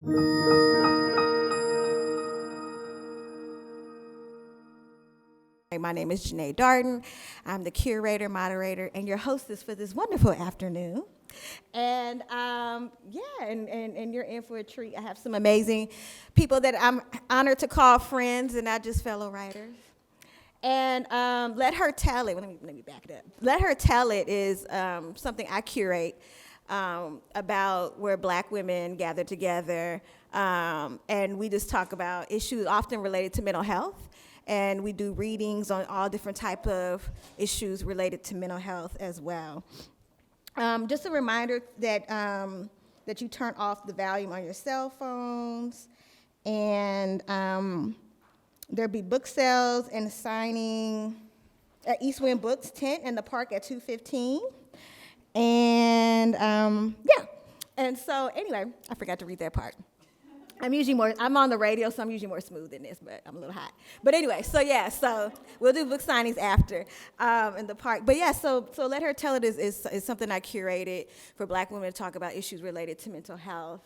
My name is Jeneé Darden. I'm the curator, moderator, and your hostess for this wonderful afternoon. And and you're in for a treat. I have some amazing people that I'm honored to call friends and not just fellow writers. And Let Her Tell It, let me back it up. Let Her Tell It is something I curate about where Black women gather together, and we just talk about issues often related to mental health. And we do readings on all different type of issues related to mental health as well. Just a reminder that that you turn off the volume on your cell phones, and there'll be book sales and signing at East Wind Books tent in the park at 2:15. And and so anyway, I forgot to read that part. I'm on the radio, so I'm usually more smooth than this, but I'm a little hot. But anyway, so we'll do book signings after in the park. But yeah, so Let Her Tell It is something I curated for Black women to talk about issues related to mental health.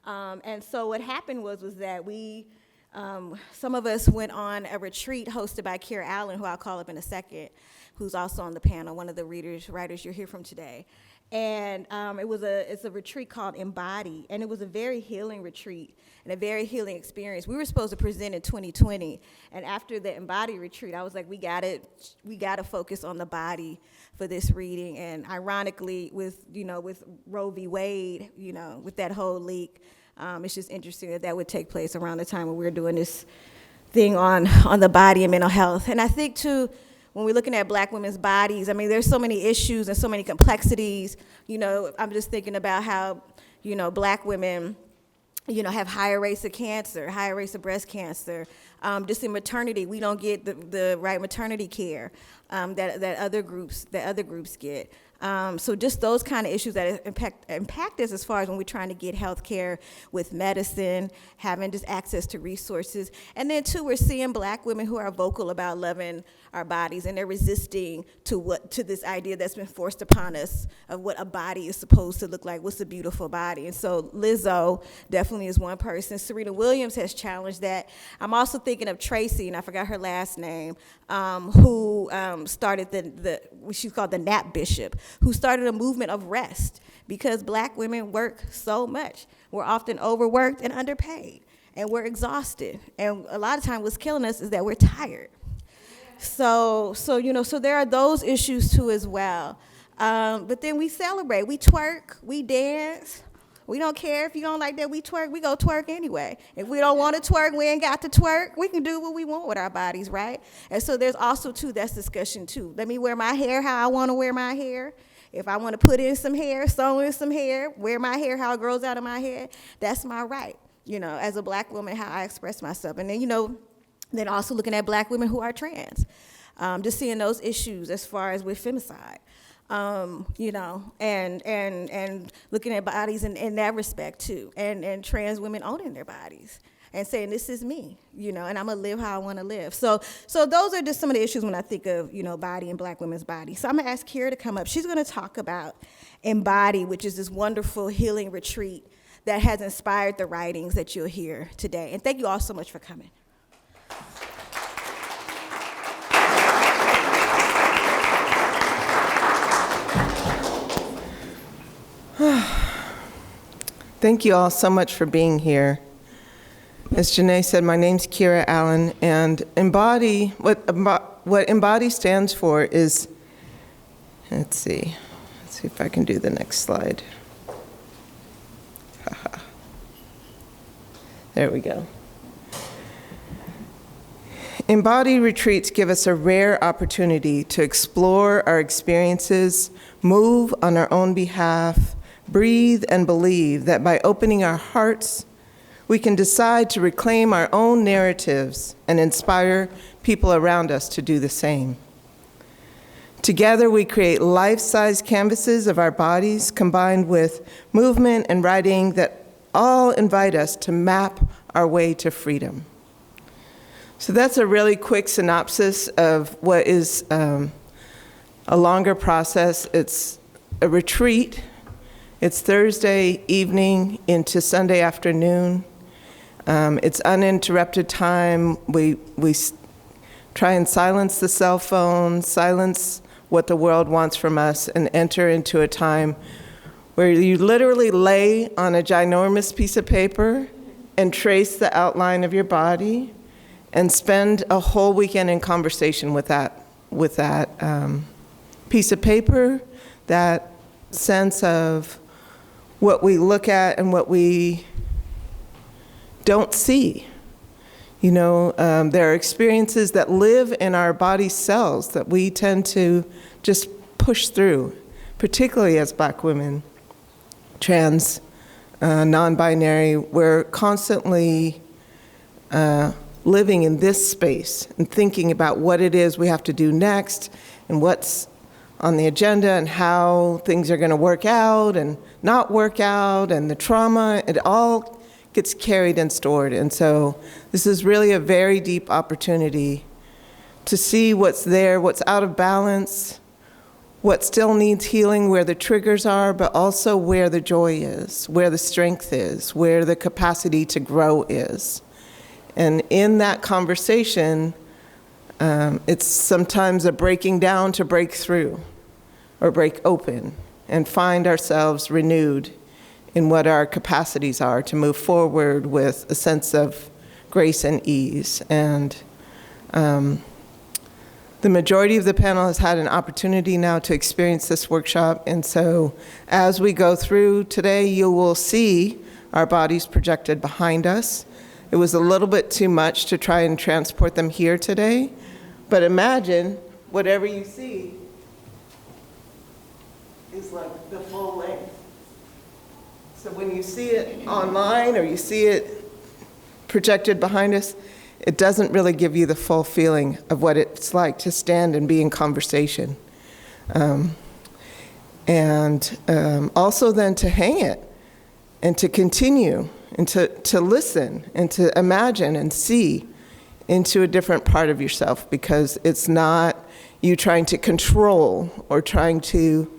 And so what happened was that we, some of us went on a retreat hosted by Carolyn Allen, who I'll call up in a second, who's also on the panel, one of the writers you'll hear from today. And it's a retreat called Embody, and it was a very healing retreat and a very healing experience. We were supposed to present in 2020, and after the Embody retreat, I was like, we got to focus on the body for this reading. And ironically, with Roe v. Wade, with that whole leak, it's just interesting that would take place around the time when we were doing this thing on the body and mental health. And I think too, when we're looking at Black women's bodies, I mean, there's so many issues and so many complexities. I'm just thinking about how, Black women, have higher rates of cancer, higher rates of breast cancer. Just in maternity, we don't get the right maternity care that other groups get. So just those kind of issues that impact us as far as when we're trying to get health care with medicine, having just access to resources. And then too, we're seeing Black women who are vocal about loving our bodies, and they're resisting to this idea that's been forced upon us of what a body is supposed to look like, what's a beautiful body. And so Lizzo definitely is one person. Serena Williams has challenged that. I'm also thinking of Tracy, and I forgot her last name, who started she's called the Nap Bishop, who started a movement of rest because Black women work so much. We're often overworked and underpaid, and we're exhausted. And a lot of times what's killing us is that we're tired. So there are those issues too as well. But then we celebrate, we twerk, we dance. We don't care if you don't like that we twerk, we go twerk anyway. If we don't want to twerk, we ain't got to twerk. We can do what we want with our bodies, right? And so there's also too, that's discussion too. Let me wear my hair how I want to wear my hair. If I want to put in some hair, sew in some hair, wear my hair how it grows out of my head, that's my right, as a Black woman, how I express myself. And then, then also looking at Black women who are trans, just seeing those issues as far as with femicide. And looking at bodies in that respect too, and trans women owning their bodies and saying, this is me, and I'm gonna live how I wanna live. So those are just some of the issues when I think of, body and Black women's body. So I'm gonna ask Kira to come up. She's gonna talk about Embody, which is this wonderful healing retreat that has inspired the writings that you'll hear today. And thank you all so much for coming. Thank you all so much for being here. As Jeneé said, my name's Kira Allen, and Embody, what Embody stands for is, let's see if I can do the next slide. There we go. Embody retreats give us a rare opportunity to explore our experiences, move on our own behalf, breathe and believe that by opening our hearts, we can decide to reclaim our own narratives and inspire people around us to do the same. Together, we create life-size canvases of our bodies combined with movement and writing that all invite us to map our way to freedom. So that's a really quick synopsis of what is a longer process. It's a retreat. It's Thursday evening into Sunday afternoon. It's uninterrupted time. We try and silence the cell phone, silence what the world wants from us, and enter into a time where you literally lay on a ginormous piece of paper and trace the outline of your body and spend a whole weekend in conversation with that piece of paper, that sense of what we look at and what we don't see. You know, there are experiences that live in our body cells that we tend to just push through, particularly as Black women, trans, non-binary. We're constantly living in this space and thinking about what it is we have to do next and what's on the agenda and how things are going to work out and not work out, and the trauma, it all gets carried and stored. And so this is really a very deep opportunity to see what's there, what's out of balance, what still needs healing, where the triggers are, but also where the joy is, where the strength is, where the capacity to grow is. And in that conversation, it's sometimes a breaking down to break through or break open and find ourselves renewed in what our capacities are to move forward with a sense of grace and ease. And the majority of the panel has had an opportunity now to experience this workshop. And so as we go through today, you will see our bodies projected behind us. It was a little bit too much to try and transport them here today, but imagine whatever you see is like the full length. So when you see it online or you see it projected behind us, it doesn't really give you the full feeling of what it's like to stand and be in conversation. Also then to hang it and to continue and to listen and to imagine and see into a different part of yourself, because it's not you trying to control or trying to,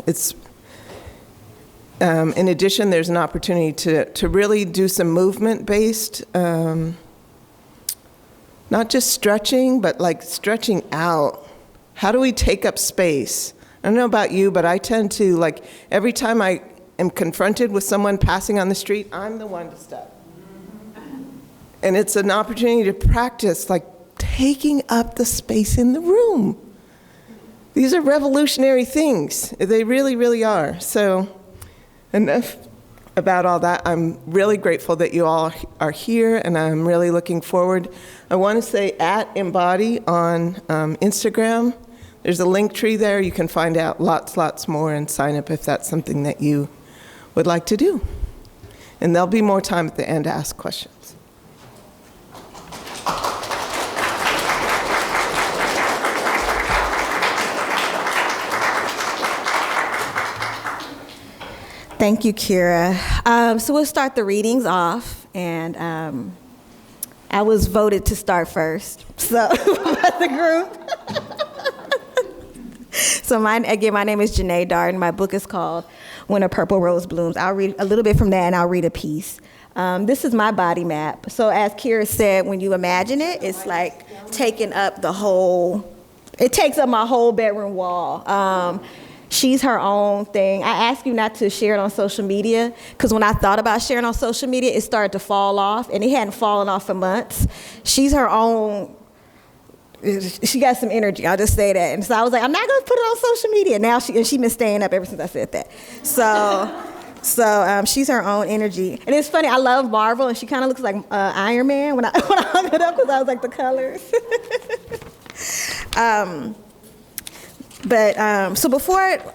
it's, in addition, there's an opportunity to really do some movement-based, not just stretching, but like stretching out. How do we take up space? I don't know about you, but I tend to, like, every time I am confronted with someone passing on the street, I'm the one to step. And it's an opportunity to practice, like, taking up the space in the room. These are revolutionary things. They really, really are. So enough about all that. I'm really grateful that you all are here, and I'm really looking forward. I want to say at Embody on Instagram, there's a link tree there. You can find out lots more and sign up if that's something that you would like to do. And there'll be more time at the end to ask questions. Thank you, Kira. So we'll start the readings off, and I was voted to start first, so by the group. So my name is Jeneé Darden. My book is called When a Purple Rose Blooms. I'll read a little bit from that, and I'll read a piece. This is my body map. So as Kira said, when you imagine it, it's like taking up it takes up my whole bedroom wall. She's her own thing. I ask you not to share it on social media, because when I thought about sharing on social media, it started to fall off, and it hadn't fallen off for months. She's her own. She got some energy, I'll just say that. And so I was like, I'm not gonna put it on social media. Now she's been staying up ever since I said that. So she's her own energy. And it's funny, I love Marvel, and she kind of looks like Iron Man when I hung it up, because I was like the colors. So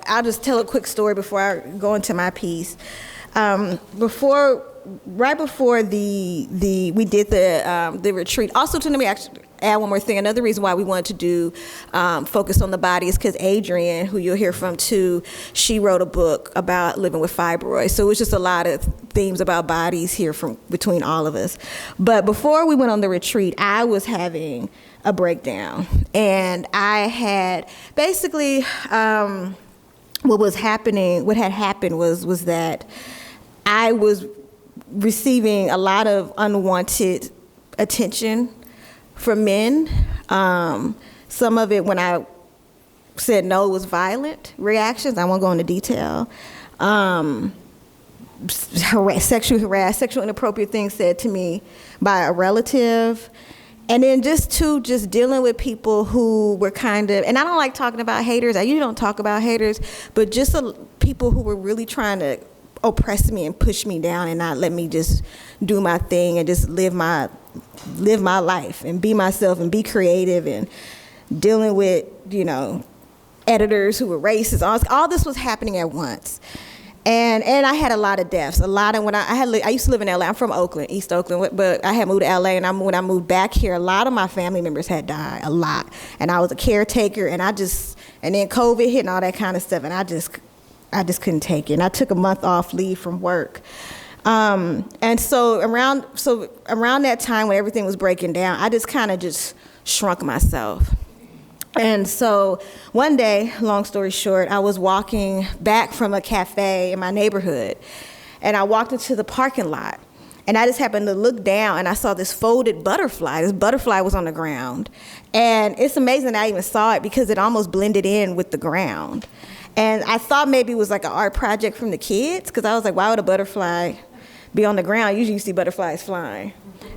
I'll just tell a quick story before I go into my piece. Right before we did the retreat, also to me, add one more thing. Another reason why we wanted to do focus on the body is because Adrienne, who you'll hear from too, she wrote a book about living with fibroids. So it was just a lot of themes about bodies here from between all of us. But before we went on the retreat, I was having a breakdown, and I had basically what had happened was that I was receiving a lot of unwanted attention from men. Some of it, when I said no, was violent reactions. I won't go into detail. Sexual inappropriate things said to me by a relative. And then just dealing with people who were kind of, and I don't like talking about haters. I usually don't talk about haters, but just people who were really trying to oppress me and push me down and not let me just do my thing and just live my life and be myself and be creative, and dealing with, editors who were racist. All this was happening at once. And I had a lot of deaths. I used to live in LA. I'm from Oakland, East Oakland, but I had moved to LA, and when I moved back here, a lot of my family members had died, a lot. And I was a caretaker, and then COVID hit and all that kind of stuff, and I just couldn't take it. And I took a month off leave from work. And so around that time when everything was breaking down, I just kind of just shrunk myself. And so one day, long story short, I was walking back from a cafe in my neighborhood, and I walked into the parking lot, and I just happened to look down, and I saw this folded butterfly. This butterfly was on the ground, and it's amazing that I even saw it because it almost blended in with the ground. And I thought maybe it was like an art project from the kids, because I was like, why would a butterfly be on the ground? Usually you see butterflies flying.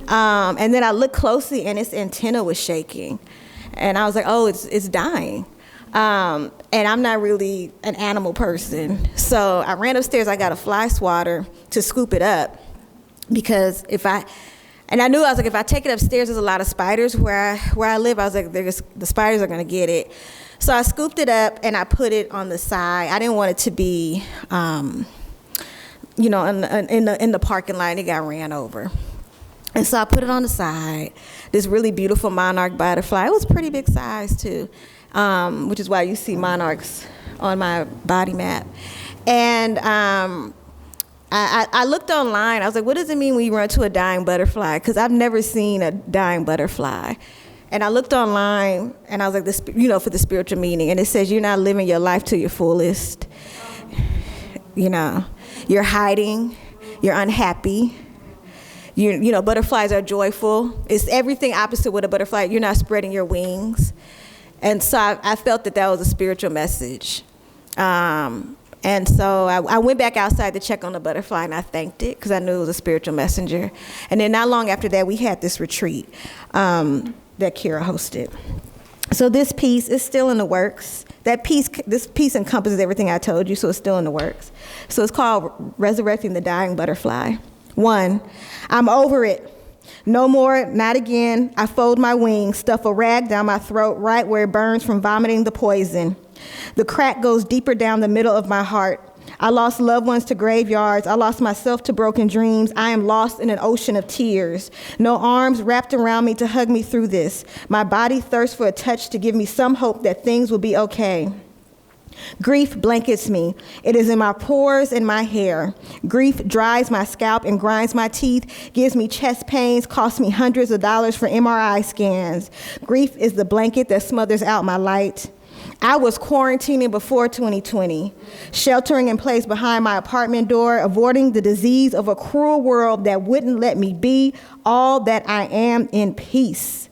And then I looked closely, and its antenna was shaking. And I was like, oh, it's dying. And I'm not really an animal person. So I ran upstairs, I got a fly swatter to scoop it up, because I knew, I was like, if I take it upstairs, there's a lot of spiders where I live. I was like, the spiders are gonna get it. So I scooped it up and I put it on the side. I didn't want it to be, in the parking lot, and it got ran over. And so I put it on the side, this really beautiful monarch butterfly. It was pretty big size too, which is why you see monarchs on my body map. And I looked online. I was like, what does it mean when you run to a dying butterfly? Because I've never seen a dying butterfly. And I looked online, and I was like, for the spiritual meaning. And it says, you're not living your life to your fullest. You're hiding, you're unhappy. Butterflies are joyful. It's everything opposite with a butterfly. You're not spreading your wings. And so I felt that was a spiritual message. And so I went back outside to check on the butterfly, and I thanked it because I knew it was a spiritual messenger. And then not long after that, we had this retreat that Kira hosted. So this piece is still in the works. This piece encompasses everything I told you, so it's still in the works. So it's called Resurrecting the Dying Butterfly. 1, I'm over it. No more, not again. I fold my wings, stuff a rag down my throat right where it burns from vomiting the poison. The crack goes deeper down the middle of my heart. I lost loved ones to graveyards. I lost myself to broken dreams. I am lost in an ocean of tears. No arms wrapped around me to hug me through this. My body thirsts for a touch to give me some hope that things will be okay. Grief blankets me. It is in my pores and my hair. Grief dries my scalp and grinds my teeth, gives me chest pains, costs me hundreds of dollars for MRI scans. Grief is the blanket that smothers out my light. I was quarantining before 2020, sheltering in place behind my apartment door, avoiding the disease of a cruel world that wouldn't let me be all that I am in peace.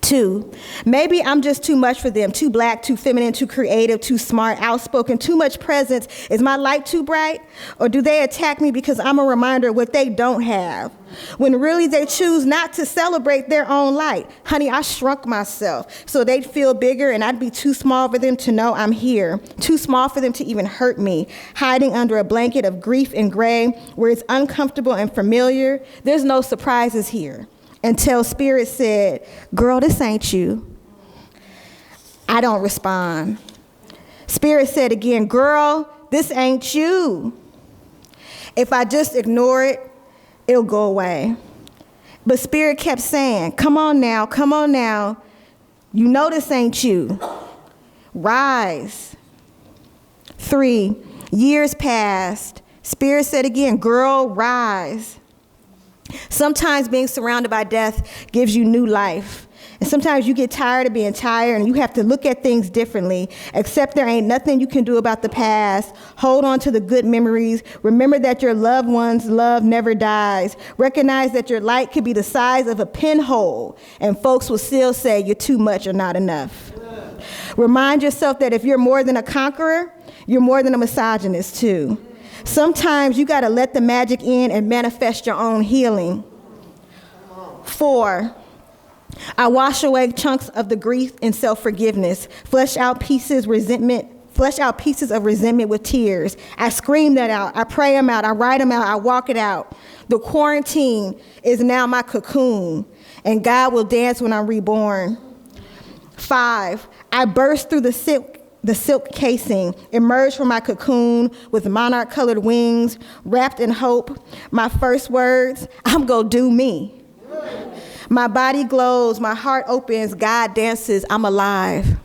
2, maybe I'm just too much for them, too black, too feminine, too creative, too smart, outspoken, too much presence. Is my light too bright? Or do they attack me because I'm a reminder of what they don't have? When really they choose not to celebrate their own light. Honey, I shrunk myself so they'd feel bigger, and I'd be too small for them to know I'm here, too small for them to even hurt me, hiding under a blanket of grief and gray where it's uncomfortable and familiar. There's no surprises here. Until Spirit said, girl, this ain't you. I don't respond. Spirit said again, girl, this ain't you. If I just ignore it, it'll go away. But Spirit kept saying, come on now, come on now. You know this ain't you. Rise. 3, years passed. Spirit said again, girl, rise. Sometimes being surrounded by death gives you new life. And sometimes you get tired of being tired and you have to look at things differently. Except there ain't nothing you can do about the past. Hold on to the good memories. Remember that your loved one's love never dies. Recognize that your light could be the size of a pinhole and folks will still say you're too much or not enough. Remind yourself that if you're more than a conqueror, you're more than a misogynist too. Sometimes you gotta let the magic in and manifest your own healing. 4, I wash away chunks of the grief and self-forgiveness, flesh out pieces of resentment with tears. I scream that out, I pray them out, I write them out, I walk it out. The quarantine is now my cocoon, and God will dance when I'm reborn. 5, I burst through the silk casing, emerged from my cocoon with monarch-colored wings, wrapped in hope. My first words, I'm gonna do me. My body glows, my heart opens, God dances, I'm alive.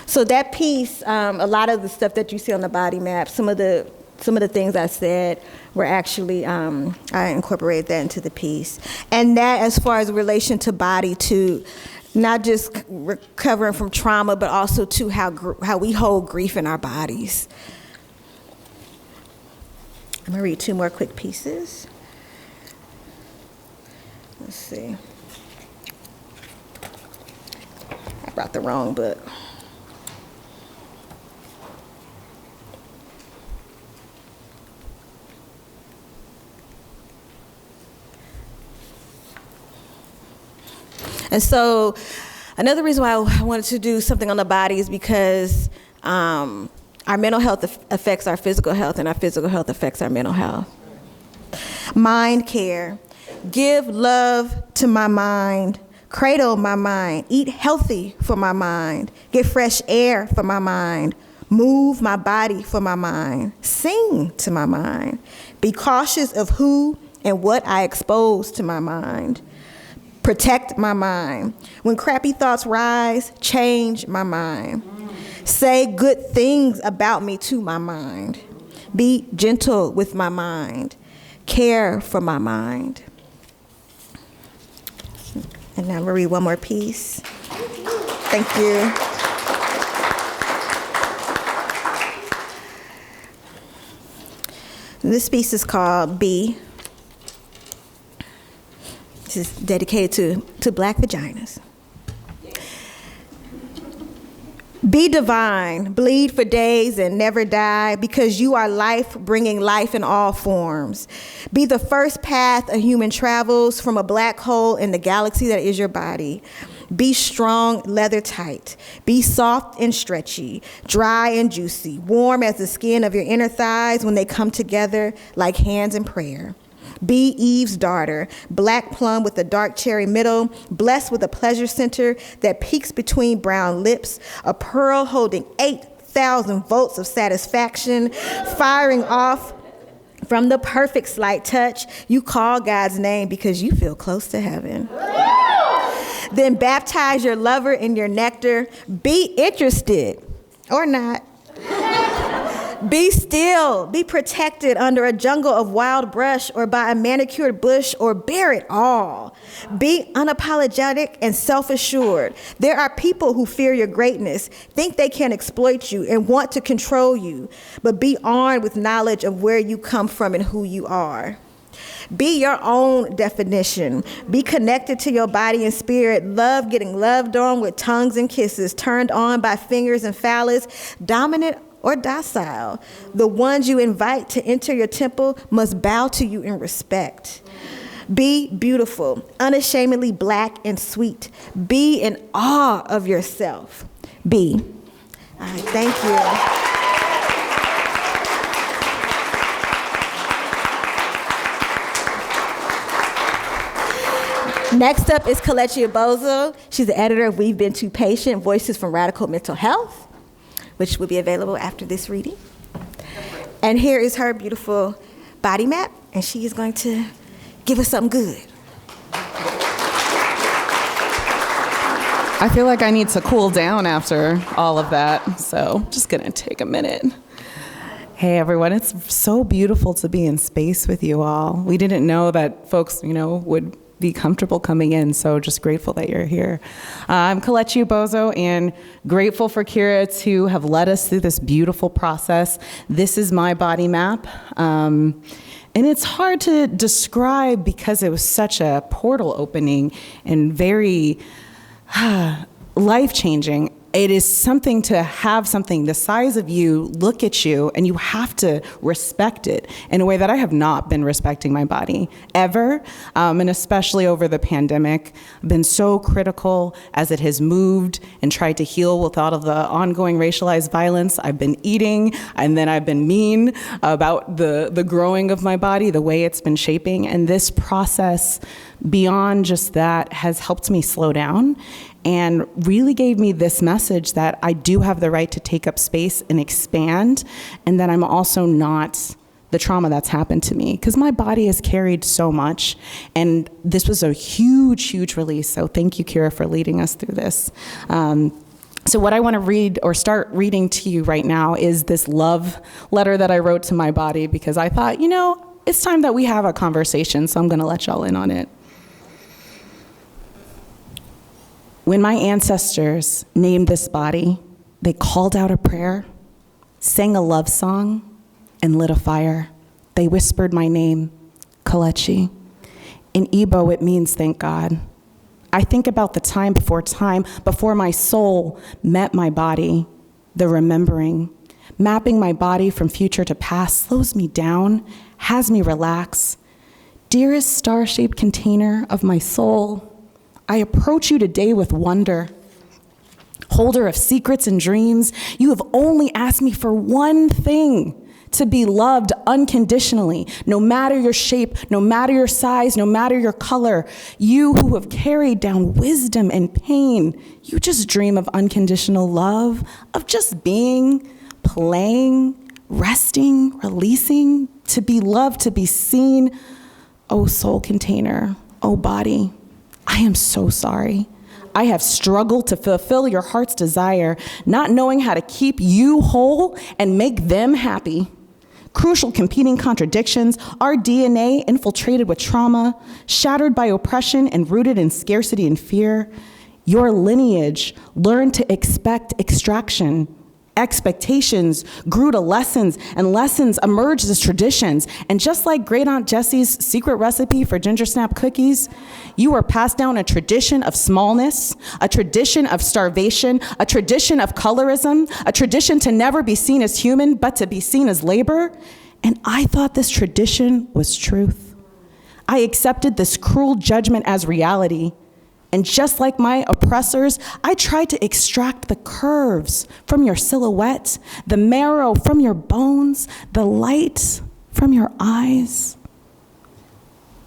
So that piece, a lot of the stuff that you see on the body map, some of the things I said were actually, I incorporated that into the piece. And that, as far as relation to body, to not just recovering from trauma, but also to how we hold grief in our bodies. I'm gonna read 2 more quick pieces. Let's see. I brought the wrong book. And so another reason why I wanted to do something on the body is because our mental health affects our physical health, and our physical health affects our mental health. Mind care. Give love to my mind. Cradle my mind. Eat healthy for my mind. Get fresh air for my mind. Move my body for my mind. Sing to my mind. Be cautious of who and what I expose to my mind. Protect my mind. When crappy thoughts rise, change my mind. Say good things about me to my mind. Be gentle with my mind. Care for my mind. And now I'm gonna read one more piece. Thank you. This piece is called Be. This is dedicated to Black vaginas. Be divine, bleed for days and never die, because you are life, bringing life in all forms. Be the first path a human travels from a black hole in the galaxy that is your body. Be strong, leather tight. Be soft and stretchy, dry and juicy, warm as the skin of your inner thighs when they come together like hands in prayer. Be Eve's daughter, black plum with a dark cherry middle, blessed with a pleasure center that peaks between brown lips, a pearl holding 8,000 volts of satisfaction, firing off from the perfect slight touch. You call God's name because you feel close to heaven. Then baptize your lover in your nectar. Be interested or not. Be still, be protected under a jungle of wild brush or by a manicured bush, or bear it all. Be unapologetic and self-assured. There are people who fear your greatness, think they can exploit you and want to control you, but be armed with knowledge of where you come from and who you are. Be your own definition. Be connected to your body and spirit. Love getting loved on with tongues and kisses, turned on by fingers and phallus, dominant or docile. The ones you invite to enter your temple must bow to you in respect. Be beautiful, unashamedly black and sweet. Be in awe of yourself. Be. All right, thank you. Next up is Kelechi Ubozoh. She's the editor of We've Been Too Patient, Voices from Radical Mental Health, which will be available after this reading. And here is her beautiful body map, and she is going to give us something good. I feel like I need to cool down after all of that, so just gonna take a minute. Hey everyone, it's so beautiful to be in space with you all. We didn't know that folks, would be comfortable coming in, so just grateful that you're here. I'm Kelechi Ubozoh, and grateful for Kira to have led us through this beautiful process. This is my body map. And it's hard to describe because it was such a portal opening and very life-changing. It is something to have something the size of you look at you, and you have to respect it in a way that I have not been respecting my body ever, and especially over the pandemic. I've been so critical as it has moved and tried to heal with all of the ongoing racialized violence. I've been eating, and then I've been mean about the growing of my body, the way it's been shaping, and this process beyond just that has helped me slow down and really gave me this message that I do have the right to take up space and expand, and that I'm also not the trauma that's happened to me, because my body has carried so much, and this was a huge, huge release. So thank you, Kira, for leading us through this. So what I want to read or start reading to you right now is this love letter that I wrote to my body, because I thought, it's time that we have a conversation, so I'm going to let y'all in on it. When my ancestors named this body, they called out a prayer, sang a love song, and lit a fire. They whispered my name, Kelechi. In Igbo, it means thank God. I think about the time before my soul met my body, the remembering. Mapping my body from future to past slows me down, has me relax. Dearest star-shaped container of my soul, I approach you today with wonder. Holder of secrets and dreams, you have only asked me for one thing: to be loved unconditionally, no matter your shape, no matter your size, no matter your color. You who have carried down wisdom and pain, you just dream of unconditional love, of just being, playing, resting, releasing, to be loved, to be seen. Oh, soul container, oh, body, I am so sorry. I have struggled to fulfill your heart's desire, not knowing how to keep you whole and make them happy. Crucial competing contradictions, our DNA infiltrated with trauma, shattered by oppression and rooted in scarcity and fear. Your lineage learned to expect extraction. Expectations grew to lessons, and lessons emerged as traditions. And just like Great Aunt Jessie's secret recipe for ginger snap cookies, you were passed down a tradition of smallness, a tradition of starvation, a tradition of colorism, a tradition to never be seen as human, but to be seen as labor. And I thought this tradition was truth. I accepted this cruel judgment as reality. And just like my oppressors, I tried to extract the curves from your silhouette, the marrow from your bones, the light from your eyes.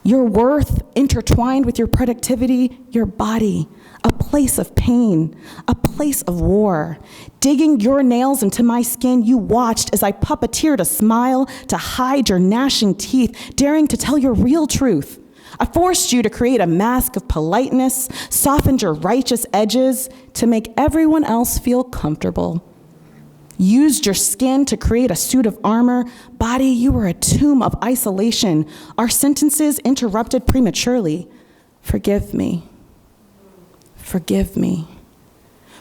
Your worth intertwined with your productivity, your body, a place of pain, a place of war. Digging your nails into my skin, you watched as I puppeteered a smile to hide your gnashing teeth, daring to tell your real truth. I forced you to create a mask of politeness, softened your righteous edges to make everyone else feel comfortable. Used your skin to create a suit of armor. Body, you were a tomb of isolation. Our sentences interrupted prematurely. Forgive me. Forgive me.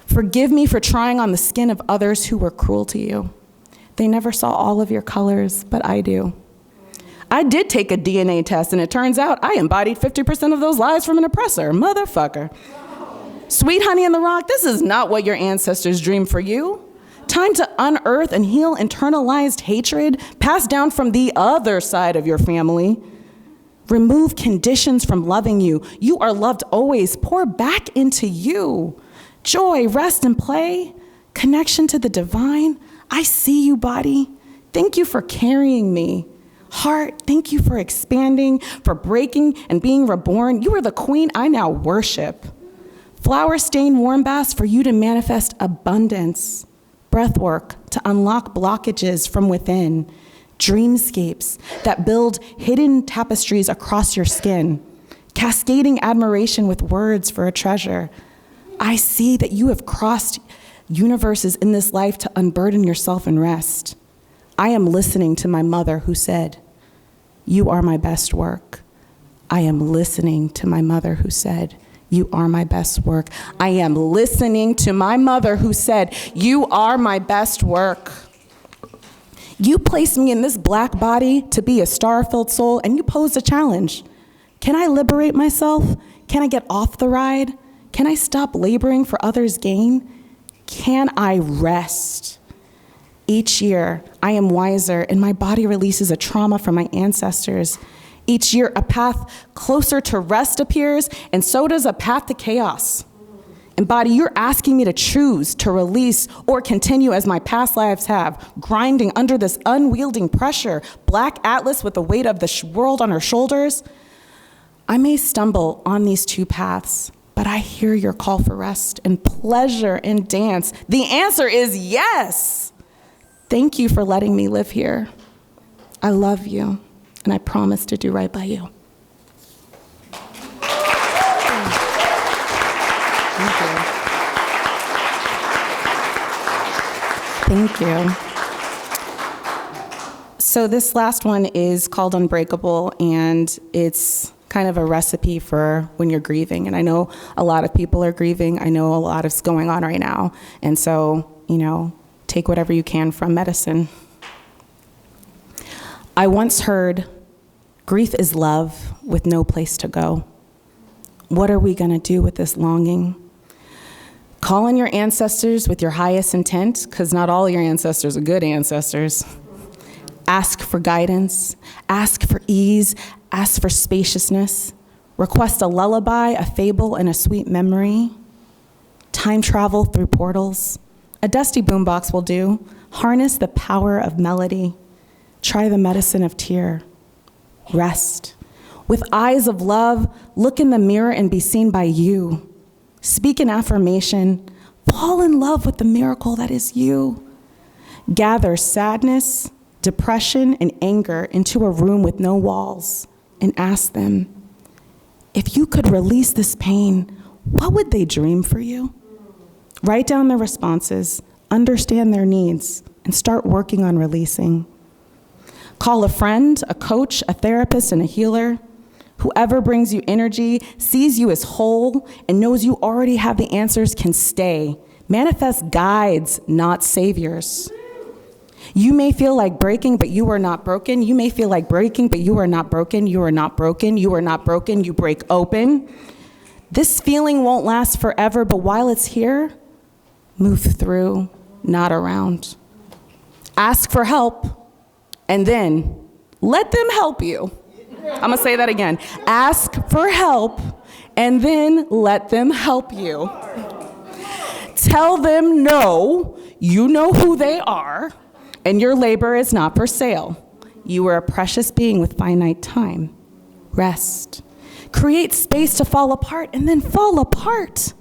Forgive me for trying on the skin of others who were cruel to you. They never saw all of your colors, but I do. I did take a DNA test, and it turns out I embodied 50% of those lies from an oppressor, motherfucker. Sweet honey in the rock, this is not what your ancestors dreamed for you. Time to unearth and heal internalized hatred passed down from the other side of your family. Remove conditions from loving you. You are loved always. Pour back into you. Joy, rest, and play. Connection to the divine. I see you, body. Thank you for carrying me. Heart, thank you for expanding, for breaking and being reborn. You are the queen I now worship. Flower-stained warm baths for you to manifest abundance. Breath work to unlock blockages from within. Dreamscapes that build hidden tapestries across your skin. Cascading admiration with words for a treasure. I see that you have crossed universes in this life to unburden yourself and rest. I am listening to my mother who said, "You are my best work." I am listening to my mother who said, "You are my best work." I am listening to my mother who said, "You are my best work." You placed me in this black body to be a star-filled soul, and you posed a challenge. Can I liberate myself? Can I get off the ride? Can I stop laboring for others' gain? Can I rest? Each year, I am wiser, and my body releases a trauma from my ancestors. Each year, a path closer to rest appears, and so does a path to chaos. Embody, you're asking me to choose, to release, or continue as my past lives have, grinding under this unwielding pressure, black Atlas with the weight of the world on her shoulders. I may stumble on these two paths, but I hear your call for rest and pleasure and dance. The answer is yes. Thank you for letting me live here. I love you, and I promise to do right by you. Thank you. So this last one is called Unbreakable, and it's kind of a recipe for when you're grieving. And I know a lot of people are grieving. I know a lot is going on right now. And so, take whatever you can from medicine. I once heard, grief is love with no place to go. What are we gonna do with this longing? Call on your ancestors with your highest intent, because not all your ancestors are good ancestors. Ask for guidance, ask for ease, ask for spaciousness. Request a lullaby, a fable, and a sweet memory. Time travel through portals. A dusty boombox will do. Harness the power of melody. Try the medicine of tear. Rest. With eyes of love, look in the mirror and be seen by you. Speak an affirmation. Fall in love with the miracle that is you. Gather sadness, depression, and anger into a room with no walls and ask them, if you could release this pain, what would they dream for you? Write down their responses, understand their needs, and start working on releasing. Call a friend, a coach, a therapist, and a healer. Whoever brings you energy, sees you as whole, and knows you already have the answers can stay. Manifest guides, not saviors. You may feel like breaking, but you are not broken. You may feel like breaking, but you are not broken. You are not broken. You are not broken. You break open. This feeling won't last forever, but while it's here, move through, not around. Ask for help, and then let them help you. I'm gonna say that again. Ask for help, and then let them help you. Tell them no, you know who they are, and your labor is not for sale. You are a precious being with finite time. Rest. Create space to fall apart, and then fall apart.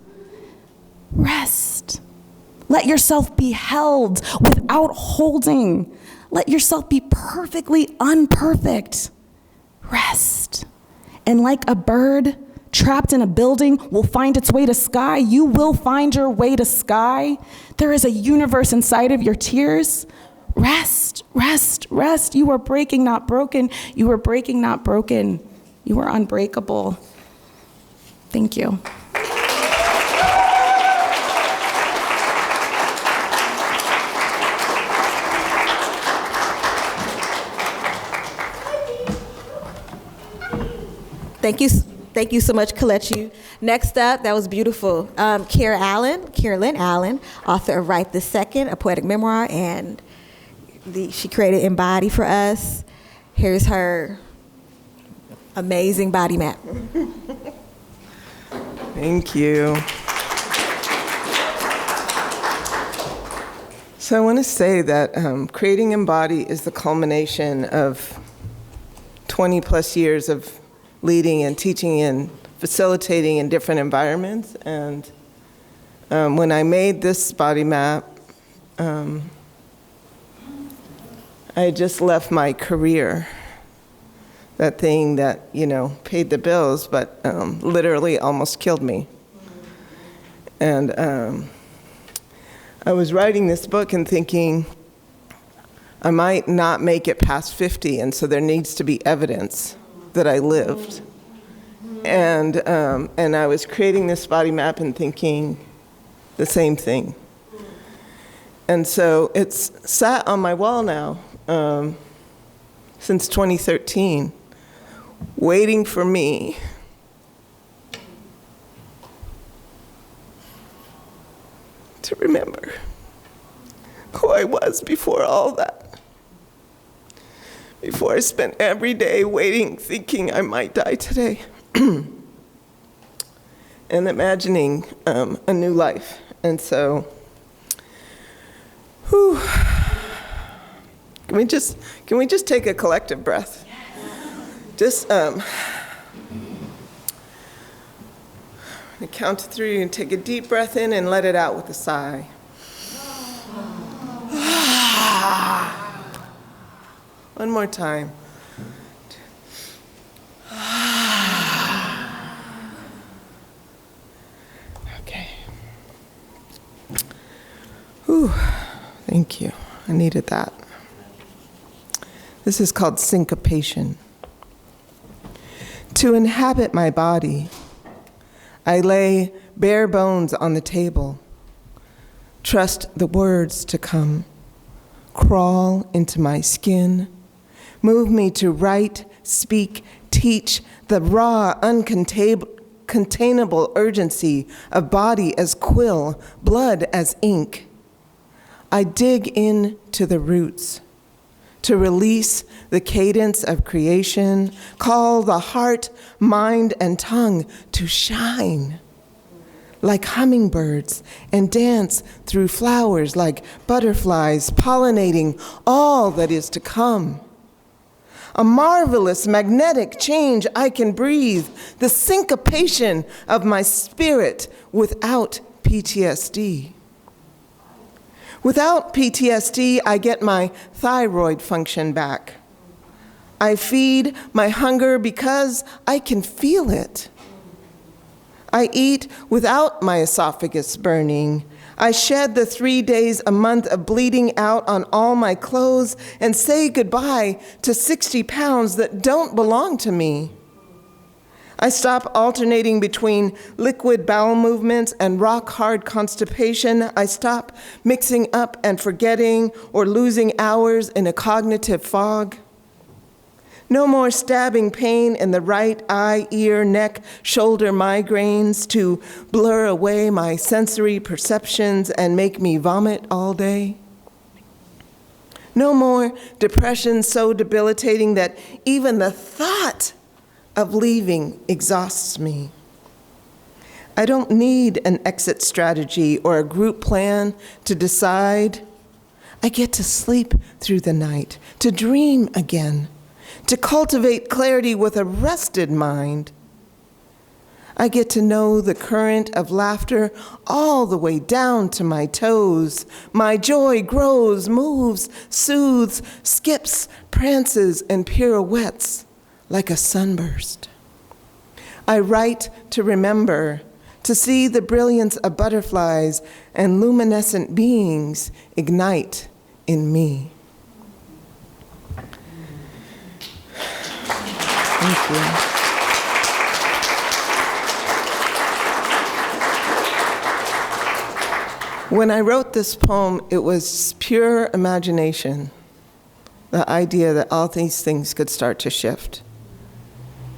Rest. Let yourself be held without holding. Let yourself be perfectly unperfect. Rest. And like a bird trapped in a building will find its way to sky, you will find your way to sky. There is a universe inside of your tears. Rest, rest, rest. You are breaking, not broken. You are breaking, not broken. You are unbreakable. Thank you. Thank you so much, Kelechi. Next up, that was beautiful. Carolyn Allen, author of Write the Second, a poetic memoir, and she created Embody for us. Here's her amazing body map. Thank you. So I want to say that creating Embody is the culmination of 20 plus years of leading and teaching and facilitating in different environments. And when I made this body map, I had just left my career, that thing that, you know, paid the bills, but literally almost killed me. And I was writing this book and thinking, I might not make it past 50, and so there needs to be evidence that I lived. And I was creating this body map and thinking the same thing. And so it's sat on my wall now since 2013, waiting for me to remember who I was before all that. Before I spent every day waiting, thinking I might die today. And imagining a new life. And so, whew, can we just take a collective breath? Just count to 3 and take a deep breath in and let it out with a sigh. One more time. Okay. Whew. Thank you. I needed that. This is called syncopation. To inhabit my body, I lay bare bones on the table. Trust the words to come. Crawl into my skin. Move me to write, speak, teach the raw, uncontainable urgency of body as quill, blood as ink. I dig in to the roots, to release the cadence of creation, call the heart, mind, and tongue to shine like hummingbirds and dance through flowers like butterflies, pollinating all that is to come. A marvelous magnetic change I can breathe, the syncopation of my spirit without PTSD. Without PTSD, I get my thyroid function back. I feed my hunger because I can feel it. I eat without my esophagus burning. I shed the 3 days a month of bleeding out on all my clothes and say goodbye to 60 pounds that don't belong to me. I stop alternating between liquid bowel movements and rock-hard constipation. I stop mixing up and forgetting or losing hours in a cognitive fog. No more stabbing pain in the right eye, ear, neck, shoulder migraines to blur away my sensory perceptions and make me vomit all day. No more depression so debilitating that even the thought of leaving exhausts me. I don't need an exit strategy or a group plan to decide. I get to sleep through the night, to dream again, to cultivate clarity with a rested mind. I get to know the current of laughter all the way down to my toes. My joy grows, moves, soothes, skips, prances, and pirouettes like a sunburst. I write to remember, to see the brilliance of butterflies and luminescent beings ignite in me. Thank you. When I wrote this poem, it was pure imagination, the idea that all these things could start to shift.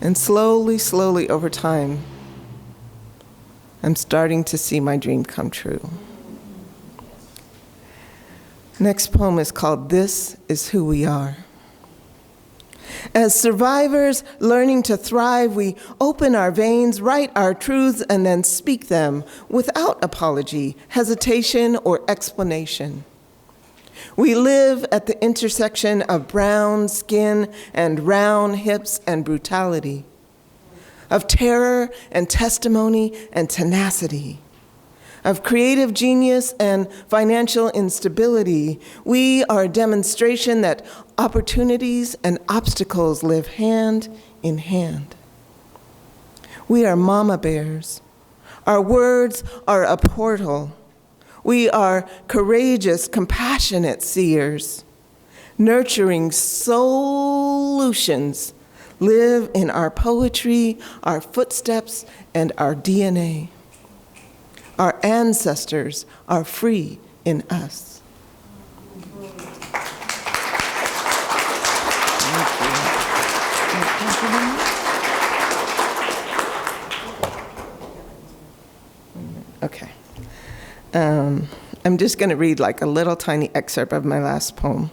And slowly, slowly over time, I'm starting to see my dream come true. Next poem is called This Is Who We Are. As survivors learning to thrive, we open our veins, write our truths, and then speak them without apology, hesitation, or explanation. We live at the intersection of brown skin and round hips and brutality, of terror and testimony and tenacity, of creative genius and financial instability. We are a demonstration that opportunities and obstacles live hand in hand. We are mama bears. Our words are a portal. We are courageous, compassionate seers. Nurturing solutions live in our poetry, our footsteps, and our DNA. Our ancestors are free in us. Okay. I'm just going to read like a little tiny excerpt of my last poem.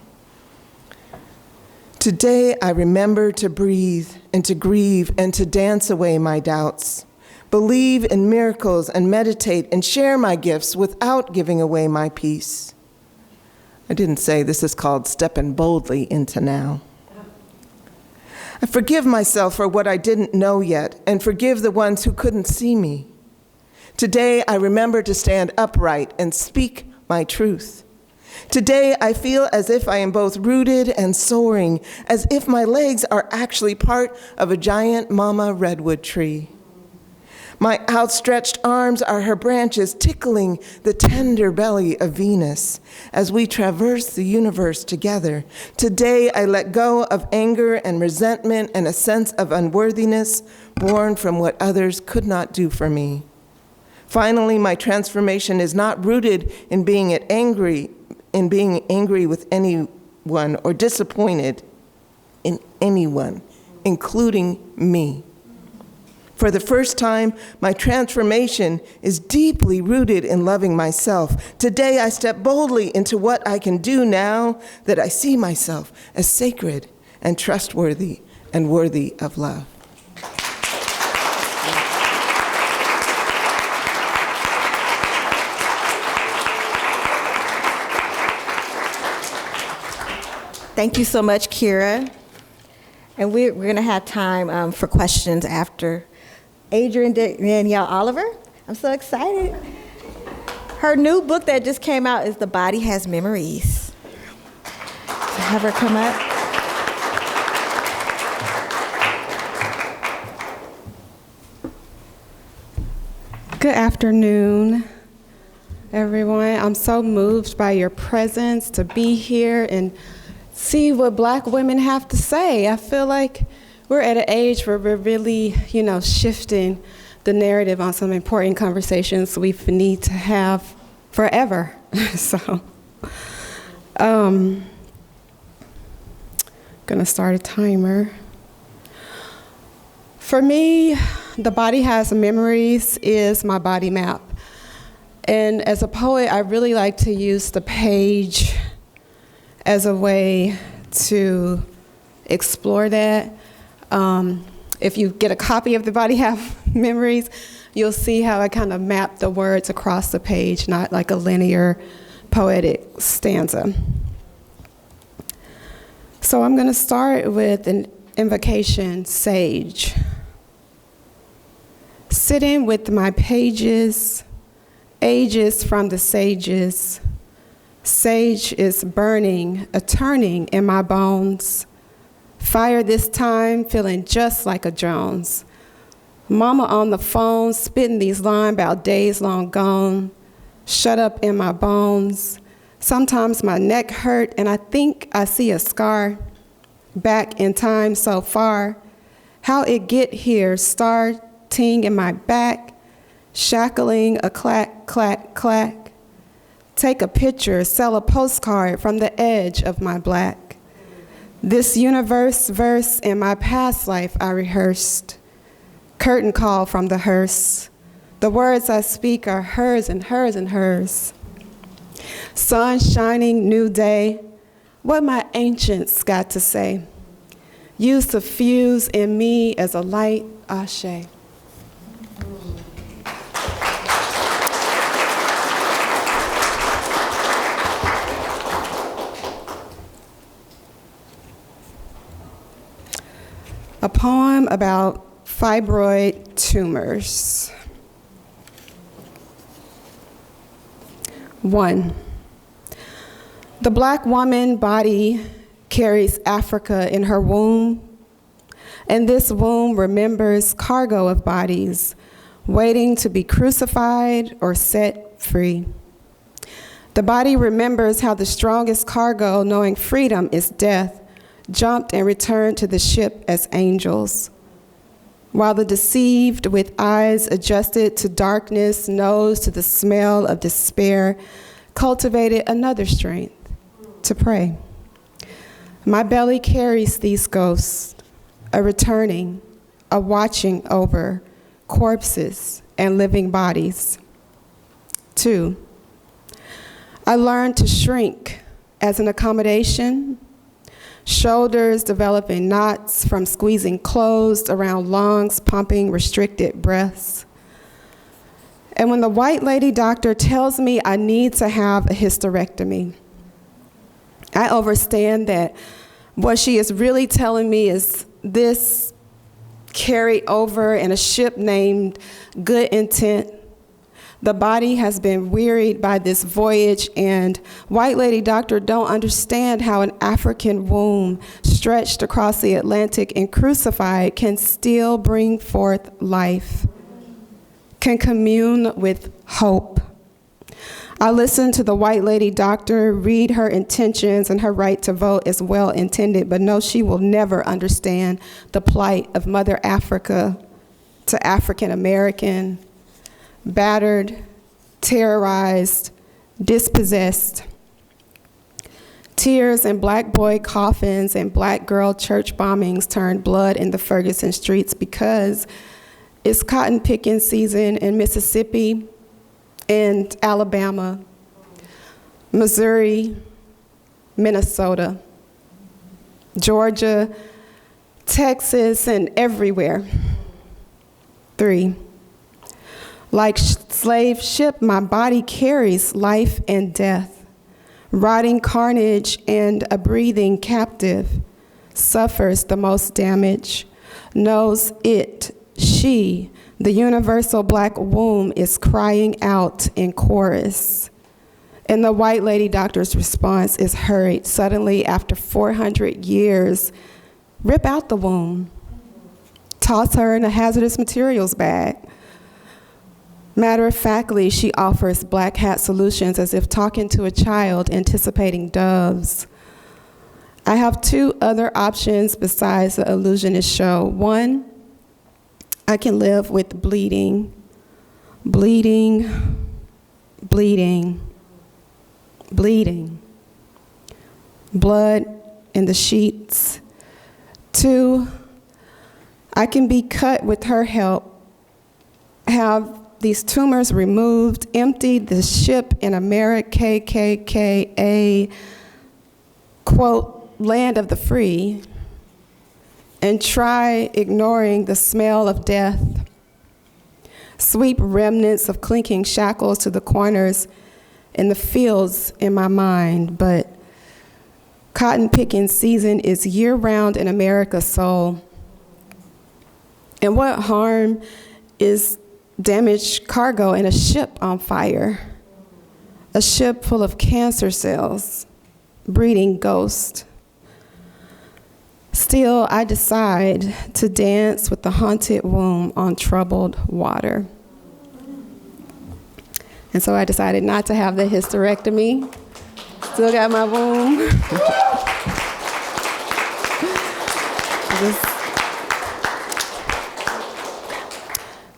Today I remember to breathe and to grieve and to dance away my doubts, believe in miracles and meditate and share my gifts without giving away my peace. I didn't say this is called stepping boldly into now. I forgive myself for what I didn't know yet and forgive the ones who couldn't see me. Today, I remember to stand upright and speak my truth. Today, I feel as if I am both rooted and soaring, as if my legs are actually part of a giant mama redwood tree. My outstretched arms are her branches tickling the tender belly of Venus as we traverse the universe together. Today, I let go of anger and resentment and a sense of unworthiness born from what others could not do for me. Finally, my transformation is not rooted in being angry with anyone or disappointed in anyone, including me. For the first time, my transformation is deeply rooted in loving myself. Today, I step boldly into what I can do now that I see myself as sacred and trustworthy and worthy of love. Thank you so much, Kira. And we're going to have time for questions after Adrienne Danyelle Oliver. I'm so excited. Her new book that just came out is The Body Has Memories. So have her come up. Good afternoon, everyone. I'm so moved by your presence to be here and see what Black women have to say. I feel like we're at an age where we're really, shifting the narrative on some important conversations we need to have forever. So, gonna start a timer. For me, The Body Has Memories is my body map. And as a poet, I really like to use the page as a way to explore that. If you get a copy of The Body Have Memories, you'll see how I kind of map the words across the page, not like a linear poetic stanza. So I'm going to start with an invocation, sage. Sitting with my pages, ages from the sages, sage is burning, a turning in my bones. Fire this time, feeling just like a Jones. Mama on the phone, spitting these lines about days long gone. Shut up in my bones. Sometimes my neck hurt, and I think I see a scar. Back in time so far. How it get here, starting in my back. Shackling a clack, clack, clack. Take a picture, sell a postcard from the edge of my black. This universe verse in my past life I rehearsed. Curtain call from the hearse. The words I speak are hers and hers and hers. Sun shining, new day. What my ancients got to say. You suffuse in me as a light, ashe. poem about fibroid tumors. 1. The Black woman body carries Africa in her womb, and this womb remembers cargo of bodies waiting to be crucified or set free. The body remembers how the strongest cargo, knowing freedom is death, jumped and returned to the ship as angels, while the deceived, with eyes adjusted to darkness, nose to the smell of despair, cultivated another strength to pray. My belly carries these ghosts, a returning, a watching over corpses and living bodies. 2, I learned to shrink as an accommodation, shoulders developing knots from squeezing closed around lungs, pumping restricted breaths. And when the white lady doctor tells me I need to have a hysterectomy, I understand that what she is really telling me is this carry over in a ship named Good Intent. The body has been wearied by this voyage, and white lady doctor don't understand how an African womb stretched across the Atlantic and crucified can still bring forth life, can commune with hope. I listened to the white lady doctor read her intentions, and her right to vote is well intended, but no, she will never understand the plight of Mother Africa to African American, battered, terrorized, dispossessed. Tears and black boy coffins and black girl church bombings turned blood in the Ferguson streets because it's cotton picking season in Mississippi and Alabama, Missouri, Minnesota, Georgia, Texas, and everywhere. 3, like slave ship, my body carries life and death, rotting carnage, and a breathing captive suffers the most damage, knows it, she, the universal black womb is crying out in chorus. And the white lady doctor's response is hurried. Suddenly, after 400 years, rip out the womb, toss her in a hazardous materials bag. Matter-of-factly, she offers black hat solutions as if talking to a child anticipating doves. I have 2 other options besides the illusionist show. 1, I can live with bleeding, bleeding, bleeding, bleeding, blood in the sheets. 2, I can be cut with her help, have these tumors removed, empty the ship in America, KKKA, quote, land of the free, and try ignoring the smell of death. Sweep remnants of clinking shackles to the corners in the fields in my mind, but cotton picking season is year-round in America's soul. And what harm is damaged cargo in a ship on fire? A ship full of cancer cells, breeding ghosts. Still, I decide to dance with the haunted womb on troubled water. And so I decided not to have the hysterectomy. Still got my womb.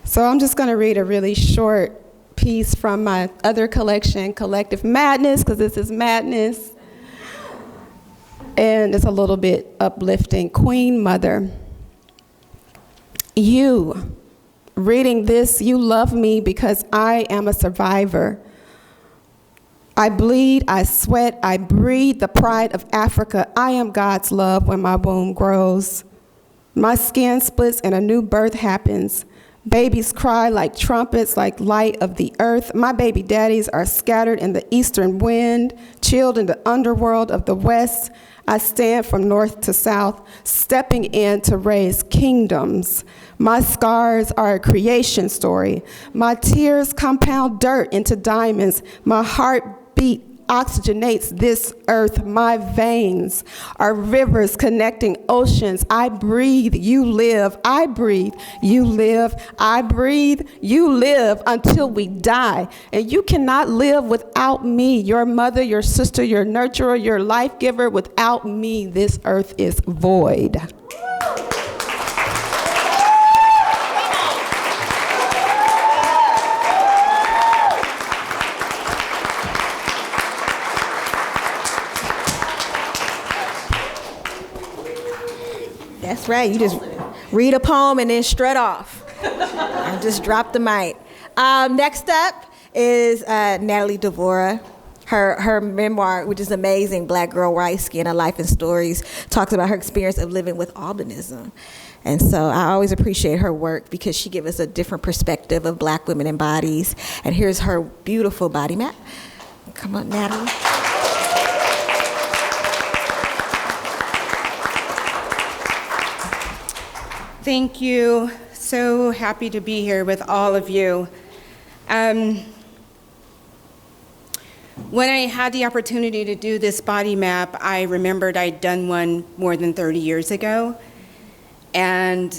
So I'm just going to read a really short piece from my other collection, Collective Madness, because this is madness. And it's a little bit uplifting. Queen Mother, you, reading this, you love me because I am a survivor. I bleed, I sweat, I breathe the pride of Africa. I am God's love when my womb grows. My skin splits and a new birth happens. Babies cry like trumpets, like light of the earth. My baby daddies are scattered in the eastern wind, chilled in the underworld of the west. I stand from north to south, stepping in to raise kingdoms. My scars are a creation story. My tears compound dirt into diamonds. My heartbeat oxygenates this earth. My veins are rivers connecting oceans. I breathe, you live. I breathe, you live. I breathe, you live until we die. And you cannot live without me, your mother, your sister, your nurturer, your life giver. Without me, this earth is void. That's right. You just read a poem and then strut off. And just drop the mic. Next up is Natalie Devora. Her memoir, which is amazing, Black Girl, White Skin, A Life and Stories, talks about her experience of living with albinism. And so I always appreciate her work because she gives us a different perspective of Black women and bodies. And here's her beautiful body map. Come on, Natalie. Thank you. So happy to be here with all of you. When I had the opportunity to do this body map, I remembered I'd done one more than 30 years ago. And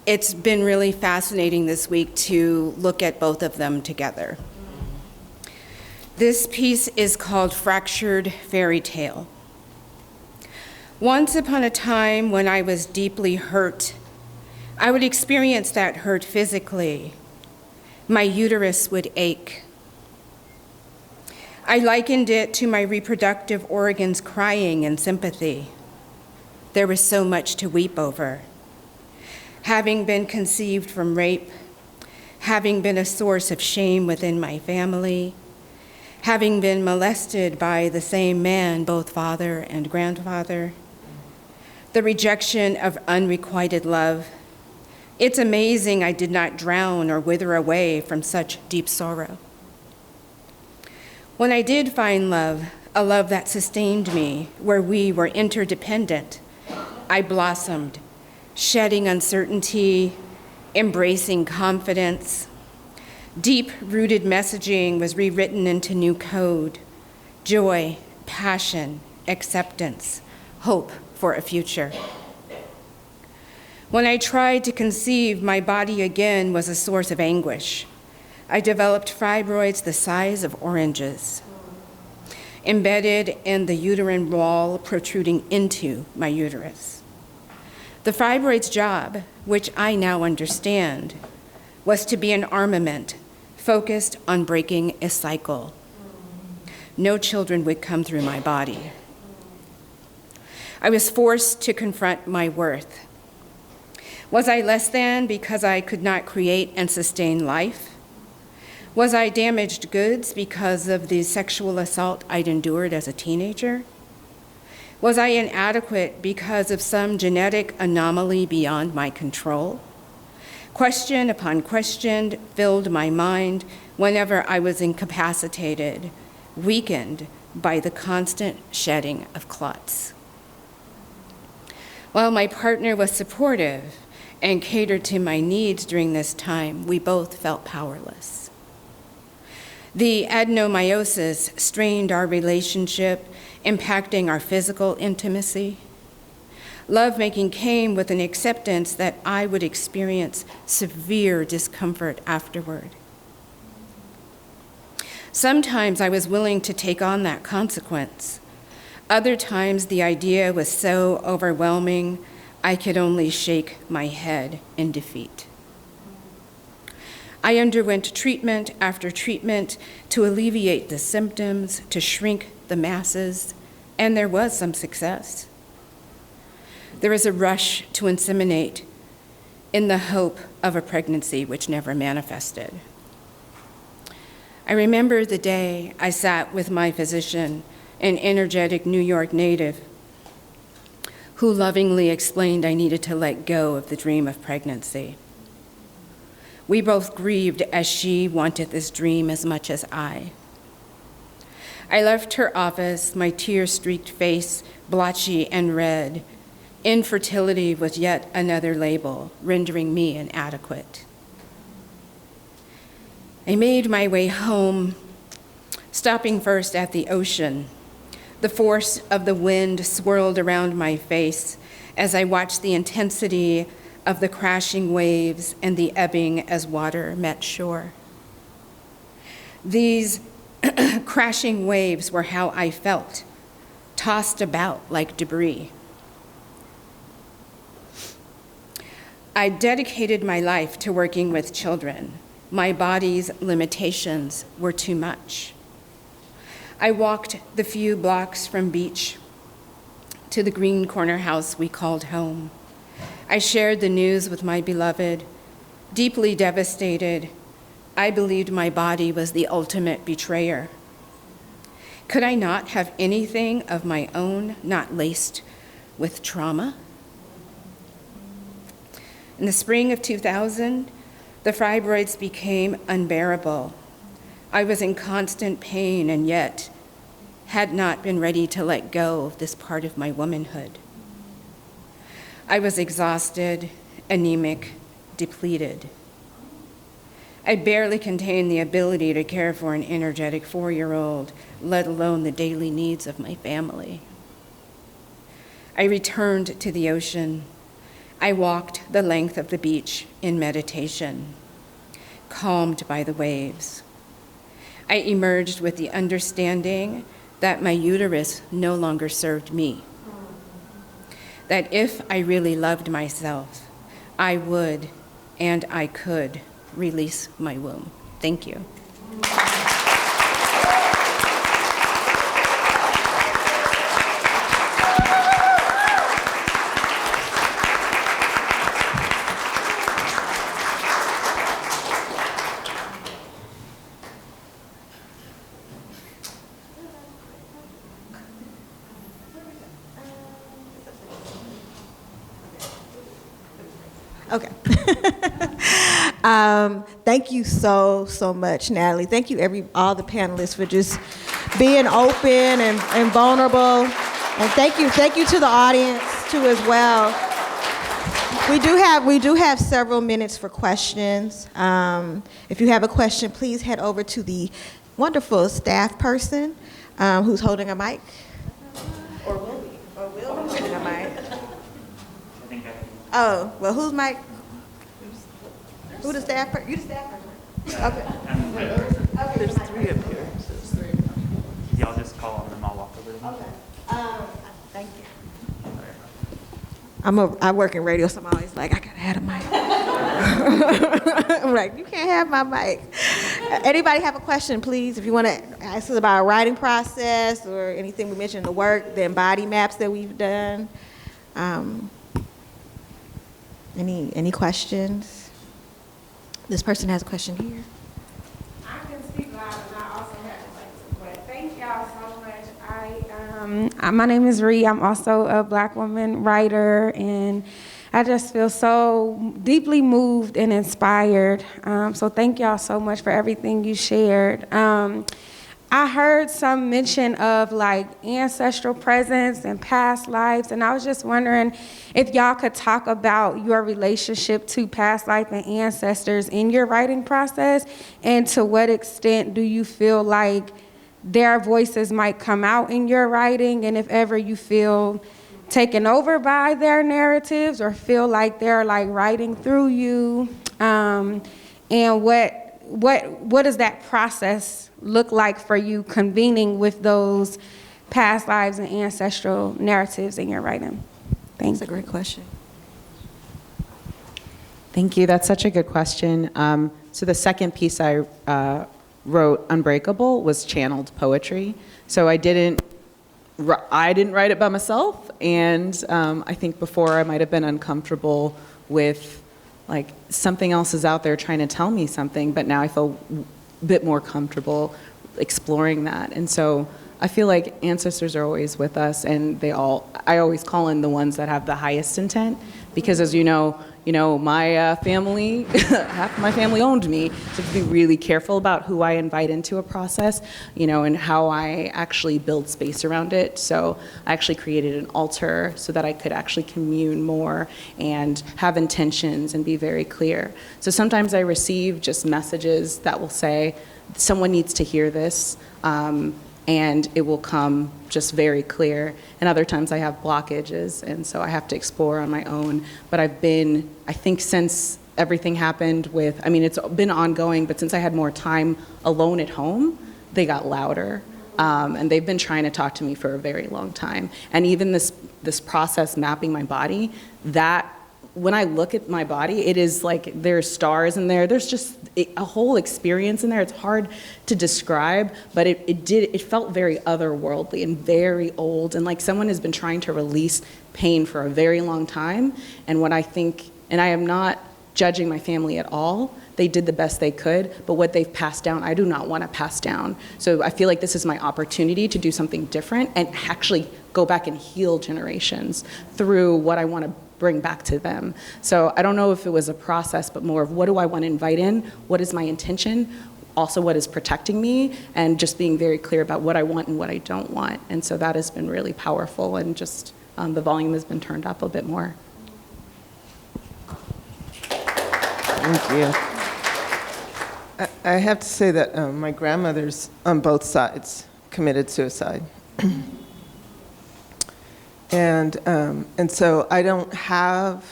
it's been really fascinating this week to look at both of them together. This piece is called Fractured Fairy Tale. Once upon a time when I was deeply hurt, I would experience that hurt physically. My uterus would ache. I likened it to my reproductive organs crying in sympathy. There was so much to weep over. Having been conceived from rape, having been a source of shame within my family, having been molested by the same man, both father and grandfather, the rejection of unrequited love. It's amazing I did not drown or wither away from such deep sorrow. When I did find love, a love that sustained me, where we were interdependent, I blossomed, shedding uncertainty, embracing confidence. Deep-rooted messaging was rewritten into new code: joy, passion, acceptance, hope for a future. When I tried to conceive, my body again was a source of anguish. I developed fibroids the size of oranges, embedded in the uterine wall protruding into my uterus. The fibroid's job, which I now understand, was to be an armament focused on breaking a cycle. No children would come through my body. I was forced to confront my worth. Was I less than because I could not create and sustain life? Was I damaged goods because of the sexual assault I'd endured as a teenager? Was I inadequate because of some genetic anomaly beyond my control? Question upon question filled my mind whenever I was incapacitated, weakened by the constant shedding of clots. While my partner was supportive and catered to my needs during this time, we both felt powerless. The adenomyosis strained our relationship, impacting our physical intimacy. Lovemaking came with an acceptance that I would experience severe discomfort afterward. Sometimes I was willing to take on that consequence. Other times the idea was so overwhelming, I could only shake my head in defeat. I underwent treatment after treatment to alleviate the symptoms, to shrink the masses, and there was some success. There was a rush to inseminate in the hope of a pregnancy which never manifested. I remember the day I sat with my physician, an energetic New York native, who lovingly explained I needed to let go of the dream of pregnancy. We both grieved as she wanted this dream as much as I. I left her office, my tear-streaked face blotchy and red. Infertility was yet another label, rendering me inadequate. I made my way home, stopping first at the ocean. The force of the wind swirled around my face as I watched the intensity of the crashing waves and the ebbing as water met shore. These crashing waves were how I felt, tossed about like debris. I dedicated my life to working with children. My body's limitations were too much. I walked the few blocks from beach to the green corner house we called home. I shared the news with my beloved. Deeply devastated, I believed my body was the ultimate betrayer. Could I not have anything of my own not laced with trauma? In the spring of 2000, the fibroids became unbearable. I was in constant pain and yet had not been ready to let go of this part of my womanhood. I was exhausted, anemic, depleted. I barely contained the ability to care for an energetic 4-year-old, let alone the daily needs of my family. I returned to the ocean. I walked the length of the beach in meditation, calmed by the waves. I emerged with the understanding that my uterus no longer served me. That if I really loved myself, I would and I could release my womb. Thank you. Okay. Thank you so much, Natalie. Thank you, all the panelists, for just being open and vulnerable. And thank you to the audience too as well. We do have several minutes for questions. If you have a question, please head over to the wonderful staff person who's holding a mic, or will be holding a mic. Oh, well, whose mic? Who the staff person? You the staff person? Okay. There's 3 up here. Y'all just call on them, I'll walk over to them. Okay. Thank you. I work in radio, so I'm always like, I gotta have a mic. I'm like, you can't have my mic. Anybody have a question, please? If you want to ask us about our writing process or anything we mentioned in the work, the Embody maps that we've done. Any questions? This person has a question here. I can speak loud and I also have a question, but thank y'all so much. My name is Ree. I'm also a Black woman writer, and I just feel so deeply moved and inspired. So thank y'all so much for everything you shared. I heard some mention of like ancestral presence and past lives, and I was just wondering if y'all could talk about your relationship to past life and ancestors in your writing process, and to what extent do you feel like their voices might come out in your writing, and if ever you feel taken over by their narratives or feel like they're like writing through you, and what does that process look like for you convening with those past lives and ancestral narratives in your writing? Thanks. That's a great question. Thank you. That's such a good question. So the second piece I wrote, Unbreakable, was channeled poetry. So I didn't write it by myself, and I think before I might have been uncomfortable with like something else is out there trying to tell me something, but now I feel a bit more comfortable exploring that. And so I feel like ancestors are always with us, and I always call in the ones that have the highest intent, because as you know, my family, half my family owned me. So I have to be really careful about who I invite into a process, and how I actually build space around it. So I actually created an altar so that I could actually commune more and have intentions and be very clear. So sometimes I receive just messages that will say, someone needs to hear this, and it will come just very clear. And other times I have blockages, and so I have to explore on my own. But I think since everything happened it's been ongoing, but since I had more time alone at home, they got louder. And they've been trying to talk to me for a very long time. And even this process mapping my body, that when I look at my body, it is like there's stars in there. There's just a whole experience in there. It's hard to describe, but it felt very otherworldly and very old, and like someone has been trying to release pain for a very long time. And what I think, and I am not judging my family at all, they did the best they could, but what they've passed down, I do not want to pass down. So I feel like this is my opportunity to do something different and actually go back and heal generations through what I want to bring back to them. So I don't know if it was a process, but more of what do I want to invite in? What is my intention? Also, what is protecting me? And just being very clear about what I want and what I don't want. And so that has been really powerful, and just the volume has been turned up a bit more. Thank you. I have to say that my grandmother's on both sides committed suicide. And so I don't have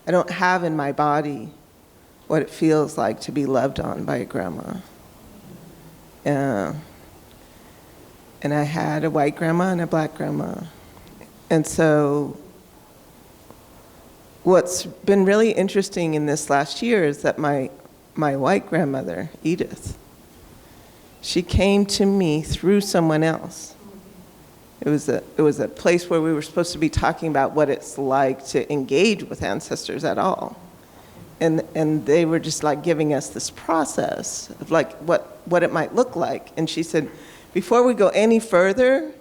in my body what it feels like to be loved on by a grandma. And I had a white grandma and a black grandma. And so what's been really interesting in this last year is that my white grandmother, Edith, she came to me through someone else. It was a place where we were supposed to be talking about what it's like to engage with ancestors at all. And they were just like giving us this process of like what it might look like. And she said, before we go any further,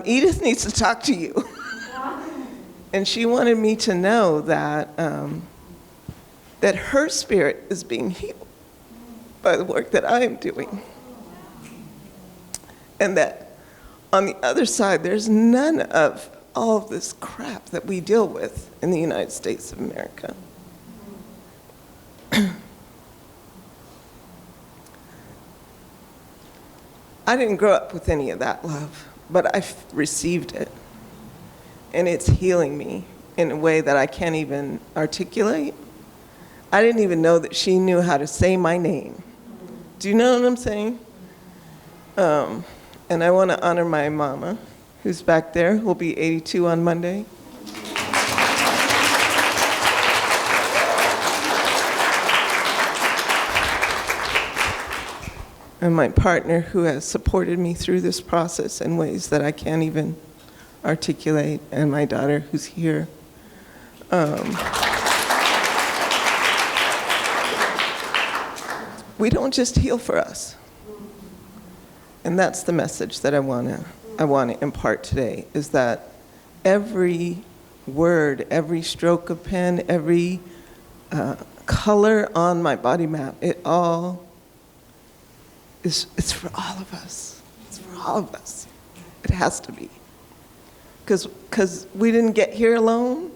Edith needs to talk to you. And she wanted me to know that that her spirit is being healed by the work that I am doing. And that on the other side, there's none of all of this crap that we deal with in the United States of America. I didn't grow up with any of that love, but I've received it. And it's healing me in a way that I can't even articulate. I didn't even know that she knew how to say my name. Do you know what I'm saying? And I want to honor my mama, who's back there, who'll be 82 on Monday. And my partner, who has supported me through this process in ways that I can't even articulate, and my daughter, who's here. We don't just heal for us. And that's the message that I want to impart today, is that every word, every stroke of pen, every color on my body map, it's for all of us. It's for all of us. It has to be. Because we didn't get here alone,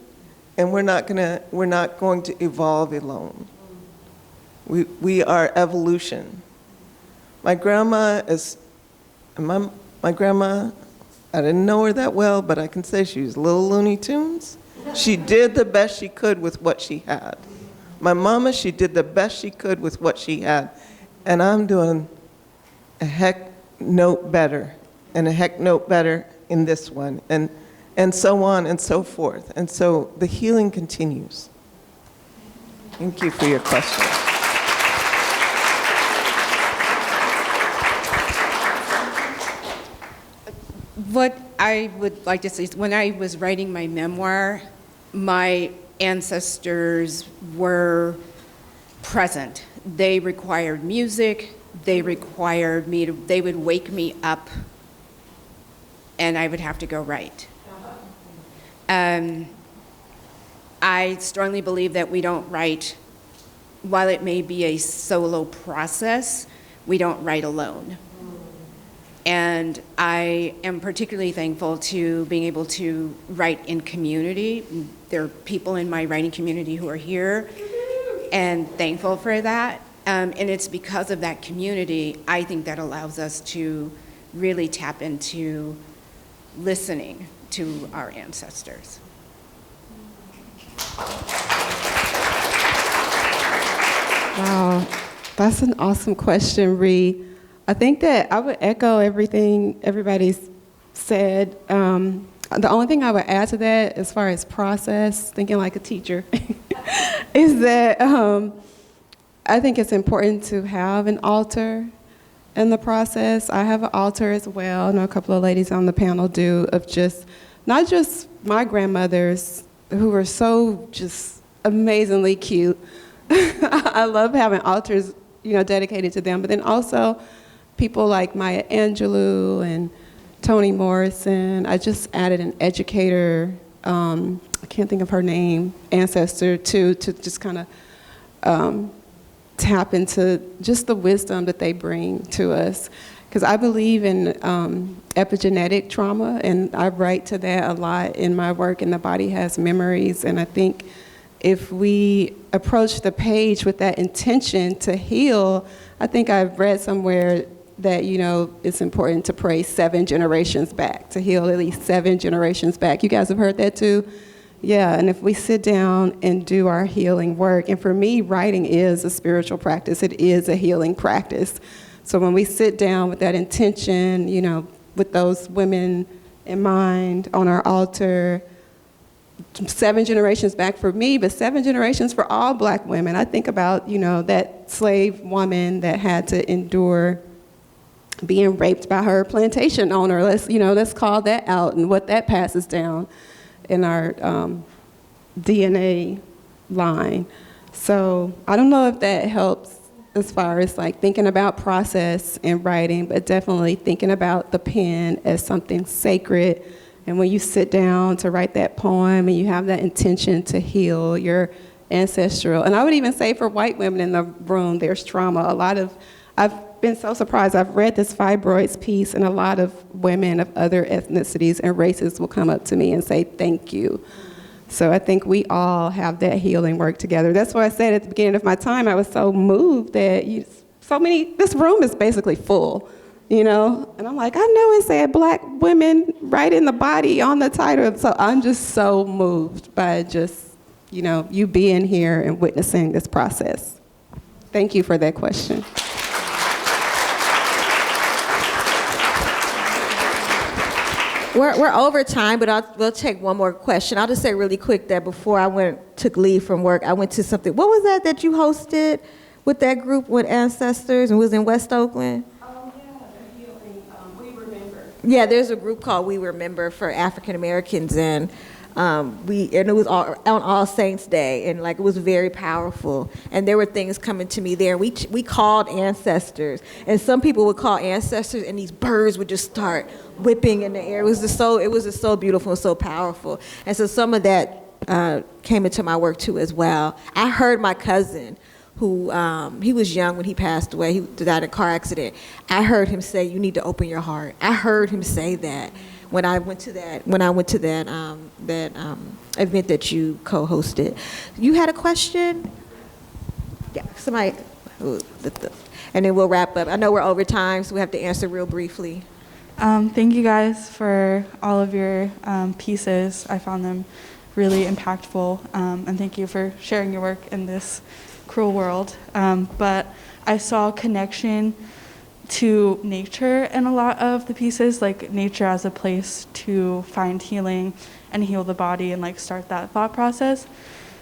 and we're not going to evolve alone. We are evolution. My grandma, I didn't know her that well, but I can say she was little Looney Tunes. She did the best she could with what she had. My mama, she did the best she could with what she had. And I'm doing a heck note better, and a heck note better in this one, and so on and so forth. And so the healing continues. Thank you for your question. What I would like to say is, when I was writing my memoir, my ancestors were present. They required music. They required me to, they would wake me up, and I would have to go write. I strongly believe that we don't write, while it may be a solo process, we don't write alone. And I am particularly thankful to being able to write in community. There are people in my writing community who are here, and thankful for that. And it's because of that community, I think, that allows us to really tap into listening to our ancestors. Wow, that's an awesome question, Ree. I think that I would echo everything everybody's said. The only thing I would add to that, as far as process, thinking like a teacher, is that I think it's important to have an altar in the process. I have an altar as well. I know a couple of ladies on the panel do, of just, not just my grandmothers, who were so just amazingly cute. I love having altars, dedicated to them, but then also people like Maya Angelou and Toni Morrison. I just added an educator, I can't think of her name, ancestor too, to just kind of tap into just the wisdom that they bring to us. Because I believe in epigenetic trauma, and I write to that a lot in my work, and the body has memories. And I think if we approach the page with that intention to heal, I think I've read somewhere that, it's important to pray 7 generations back, to heal at least 7 generations back. You guys have heard that too? Yeah, and if we sit down and do our healing work, and for me, writing is a spiritual practice. It is a healing practice. So when we sit down with that intention, with those women in mind on our altar, 7 generations back for me, but 7 generations for all Black women. I think about, that slave woman that had to endure being raped by her plantation owner. Let's call that out, and what that passes down in our DNA line. So I don't know if that helps as far as thinking about process in writing, but definitely thinking about the pen as something sacred. And when you sit down to write that poem and you have that intention to heal your ancestral, and I would even say for white women in the room, there's trauma. I've been so surprised. I've read this fibroids piece, and a lot of women of other ethnicities and races will come up to me and say, thank you. So I think we all have that healing work together. That's why I said at the beginning of my time, I was so moved that this room is basically full. And I'm like, I know it said Black women right in the body on the title. So I'm just so moved by just, you being here and witnessing this process. Thank you for that question. We're over time, but we'll take one more question. I'll just say really quick that before I took leave from work, I went to something. What was that you hosted with that group with ancestors and was in West Oakland? Yeah, there's a group called We Remember for African Americans, and it was on All Saints Day, and it was very powerful. And there were things coming to me there. We called ancestors, and some people would call ancestors, and these birds would just start whipping in the air. It was just so beautiful and so powerful. And so some of that came into my work too as well. I heard my cousin, who he was young when he passed away. He died in a car accident. I heard him say, "You need to open your heart." I heard him say that when I went to that event that you co-hosted. You had a question? Yeah, somebody. And then we'll wrap up. I know we're over time, so we have to answer real briefly. Thank you guys for all of your pieces. I found them really impactful, and thank you for sharing your work in this cruel world. But I saw connection to nature in a lot of the pieces, like nature as a place to find healing and heal the body and start that thought process.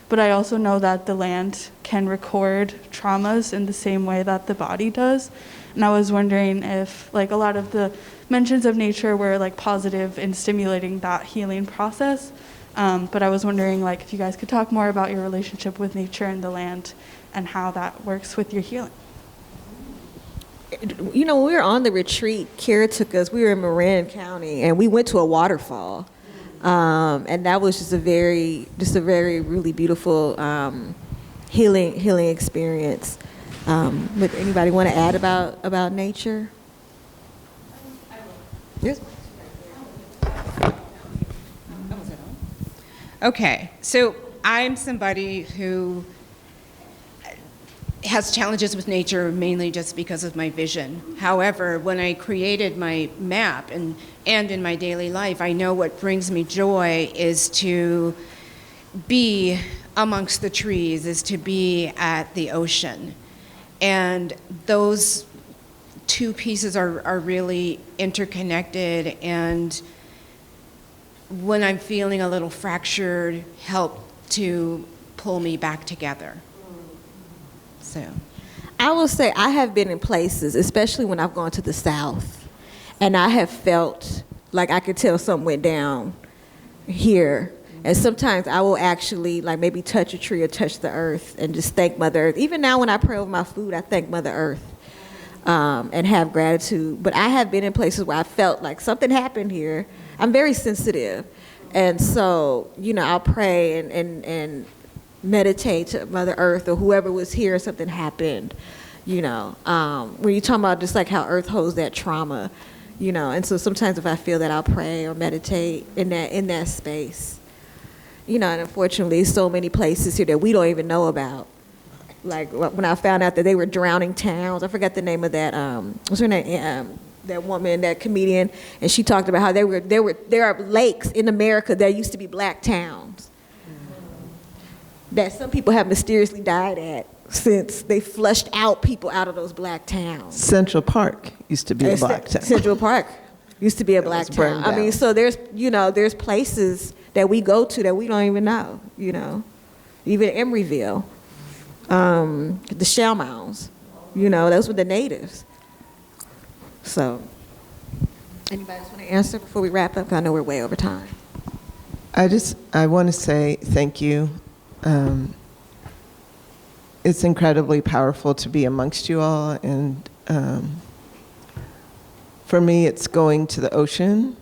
But I also know that the land can record traumas in the same way that the body does. And I was wondering if a lot of the mentions of nature were positive in stimulating that healing process. But I was wondering if you guys could talk more about your relationship with nature and the land and how that works with your healing. When we were on the retreat, Kara took us, we were in Marin County, and we went to a waterfall. And that was just a very really beautiful healing experience. Would anybody want to add about nature? Yes. Okay, so I'm somebody who has challenges with nature mainly just because of my vision. However, when I created my map and in my daily life, I know what brings me joy is to be amongst the trees, is to be at the ocean. And those two pieces are really interconnected, and when I'm feeling a little fractured, help to pull me back together. So, I will say I have been in places, especially when I've gone to the South, and I have felt like I could tell something went down here. And sometimes I will actually like maybe touch a tree or touch the earth and just thank Mother Earth. Even now when I pray over my food, I thank Mother Earth and have gratitude. But I have been in places where I felt like something happened here. I'm very sensitive. And so, I'll pray and meditate to Mother Earth or whoever was here, something happened, when you're talking about just like how Earth holds that trauma, and so sometimes if I feel that, I'll pray or meditate in that space, and unfortunately so many places here that we don't even know about. Like when I found out that they were drowning towns, I forgot the name of that, what's her name, that woman, that comedian, and she talked about how there are lakes in America that used to be black towns that some people have mysteriously died at since they flushed out people out of those black towns. Central Park used to be a black town. Central Park used to be a black town. I mean, so there's places that we go to that we don't even know, even Emeryville, the shell mounds, those were the natives. So, anybody else want to answer before we wrap up? I know we're way over time. I want to say thank you. It's incredibly powerful to be amongst you all, and for me it's going to the ocean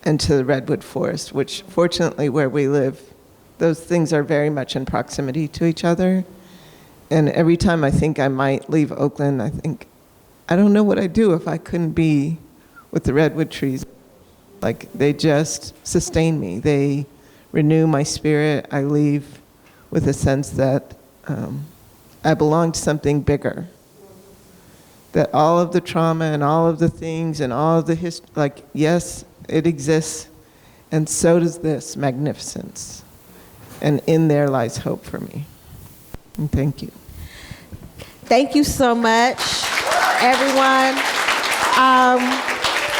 and to the redwood forest, which fortunately where we live, those things are very much in proximity to each other. And every time I think I might leave Oakland, I think, I don't know what I'd do if I couldn't be with the redwood trees. Like, they just sustain me. They renew my spirit. I leave with a sense that I belong to something bigger. That all of the trauma and all of the things and all of the history, like, yes, it exists, and so does this magnificence. And in there lies hope for me. And thank you. Thank you so much, everyone.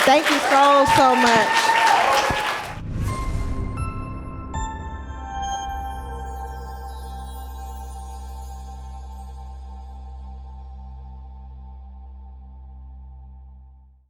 Thank you so much.